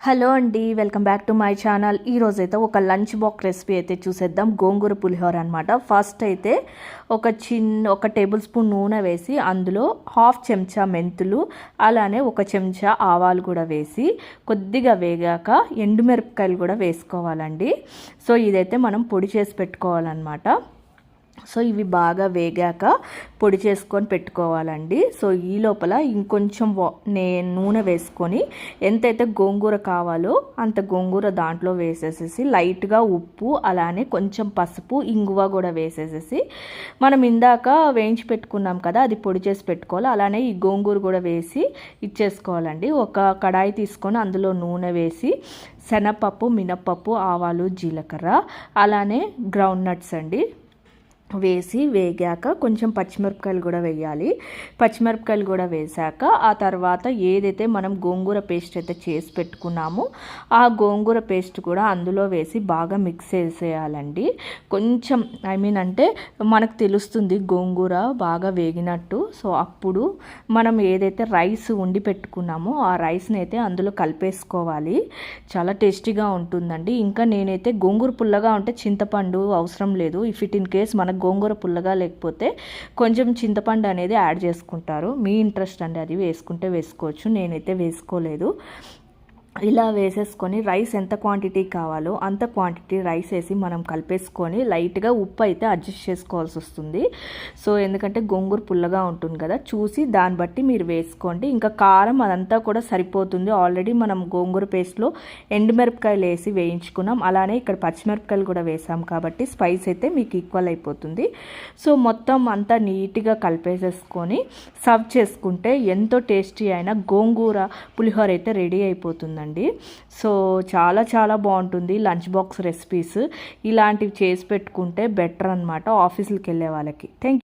Hello అండి, welcome back to my channel. ఈరోజైతే ఒక లంచ్ బాక్స్ రెసిపీ అయితే చూసేద్దాం. గోంగూర పులిహోర అనమాట. ఫస్ట్ అయితే ఒక టేబుల్ స్పూన్ నూనె వేసి అందులో హాఫ్ చెంచా మెంతులు, అలానే ఒక చెంచా ఆవాలు కూడా వేసి కొద్దిగా వేగాక ఎండుమిరపకాయలు కూడా వేసుకోవాలండి. సో ఇదైతే మనం పొడి చేసి పెట్టుకోవాలన్నమాట. సో ఇవి బాగా వేగాక పొడి చేసుకొని పెట్టుకోవాలండి. సో ఈ లోపల ఇంకొంచెం నూనె వేసుకొని ఎంతైతే గోంగూర కావాలో అంత గోంగూర దాంట్లో వేసేసేసి లైట్గా ఉప్పు, అలానే కొంచెం పసుపు, ఇంగువ కూడా వేసేసేసి మనం ఇందాక వేయించి పెట్టుకున్నాం కదా, అది పొడి చేసి పెట్టుకోవాలి. అలానే ఈ గోంగూర కూడా వేసి ఇచ్చేసుకోవాలండి. ఒక కడాయి తీసుకొని అందులో నూనె వేసి శనగపప్పు, మినప్పప్పు, ఆవాలు, జీలకర్ర, అలానే గ్రౌండ్ నట్స్ అండి వేసి వేగాక కొంచెం పచ్చిమిరపకాయలు కూడా వేయాలి. పచ్చిమిరపకాయలు కూడా వేసాక ఆ తర్వాత ఏదైతే మనం గోంగూర పేస్ట్ అయితే చేసి పెట్టుకున్నామో ఆ గోంగూర పేస్ట్ కూడా అందులో వేసి బాగా మిక్స్ చేసేయాలండి. కొంచెం అంటే మనకు తెలుస్తుంది గోంగూర బాగా వేగినట్టు. సో అప్పుడు మనం ఏదైతే రైస్ వండి పెట్టుకున్నామో ఆ రైస్ని అయితే అందులో కలిపేసుకోవాలి. చాలా టేస్టీగా ఉంటుందండి. ఇంకా నేనైతే గోంగూర పుల్లగా ఉంటే చింతపండు అవసరం లేదు. ఇఫ్ ఇట్ ఇన్ కేస్ మనకు గోంగూర పుల్లగా లేకపోతే కొంచెం చింతపండు అనేది యాడ్ చేసుకుంటారు. మీ ఇంట్రెస్ట్ అండి, అది వేసుకుంటే వేసుకోవచ్చు. నేనైతే వేసుకోలేదు. ఇలా వేసేసుకొని రైస్ ఎంత క్వాంటిటీ కావాలో అంత క్వాంటిటీ రైస్ వేసి మనం కలిపేసుకొని లైట్గా ఉప్పు అయితే అడ్జస్ట్ చేసుకోవాల్సి వస్తుంది. సో ఎందుకంటే గోంగూర పుల్లగా ఉంటుంది కదా, చూసి దాన్ని బట్టి మీరు వేసుకోండి. ఇంకా కారం అదంతా కూడా సరిపోతుంది. ఆల్రెడీ మనం గోంగూర పేస్ట్లో ఎండుమిరపకాయలు వేసి వేయించుకున్నాం, అలానే ఇక్కడ పచ్చిమిరపకాయలు కూడా వేసాం కాబట్టి స్పైస్ అయితే మీకు ఈక్వల్ అయిపోతుంది. సో మొత్తం అంతా నీట్గా కలిపేసేసుకొని సర్వ్ చేసుకుంటే ఎంతో టేస్టీ అయిన గోంగూర పులిహోర అయితే రెడీ అయిపోతుందండి. సో చాలా చాలా బాగుంటుంది. లంచ్ బాక్స్ రెసిపీస్ ఇలాంటివి చేసి పెట్టుకుంటే బెటర్ అనమాట ఆఫీసులకు వెళ్ళే వాళ్ళకి. Thank you.